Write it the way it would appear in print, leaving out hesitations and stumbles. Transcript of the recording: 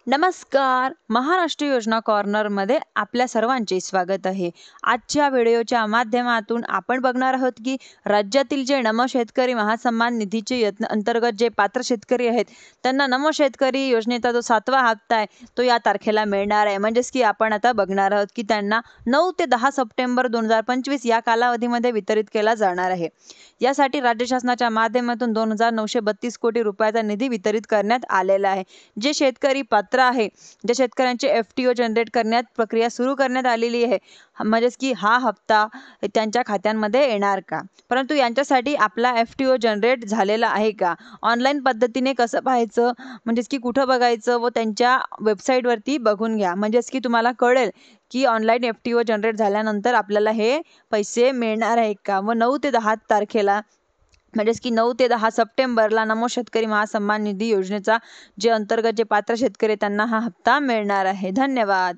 नमस्कार. महाराष्ट्र योजना कॉर्नरमध्ये आपल्या सर्वांचे स्वागत आहे. आजच्या व्हिडिओच्या माध्यमातून आपण बघणार आहोत की राज्यातील जे नमो शेतकरी महासन्मान निधीचे अंतर्गत जे पात्र शेतकरी आहेत त्यांना नमो शेतकरी योजनेचा जो 7वा हप्ता आहे तो या तारखेला मिळणार आहे. म्हणजेच की आपण आता बघणार आहोत की त्यांना 9 ते 10 सप्टेंबर 2025 या कालावधीमध्ये वितरित केला जाणार आहे. यासाठी राज्य शासनाच्या माध्यमातून 2932 कोटी रुपयाचा निधी वितरित करण्यात आलेला आहे. जे शेतकरी पात्र आहे, ज्या शेतकऱ्यांचे FTO जनरेट करण्यात प्रक्रिया सुरू करण्यात आलेली आहे, म्हणजेच की हा हप्ता त्यांच्या खात्यांमध्ये येणार का, परंतु यांच्यासाठी आपला FTO जनरेट झालेला आहे का, ऑनलाईन पद्धतीने कसं पाहायचं, म्हणजेच की कुठं बघायचं व त्यांच्या वेबसाईटवरती बघून घ्या. म्हणजेच की तुम्हाला कळेल की ऑनलाईन FTO जनरेट झाल्यानंतर आपल्याला हे पैसे मिळणार आहे का. व 9 ते 10 तारखेला म्हणजेच की 9 ते 10 सप्टेंबरला नमो शेतकरी महासन्मान निधी योजनेचा जे अंतर्गत जे पात्र शेतकरी त्यांना हा हप्ता मिळणार आहे. धन्यवाद.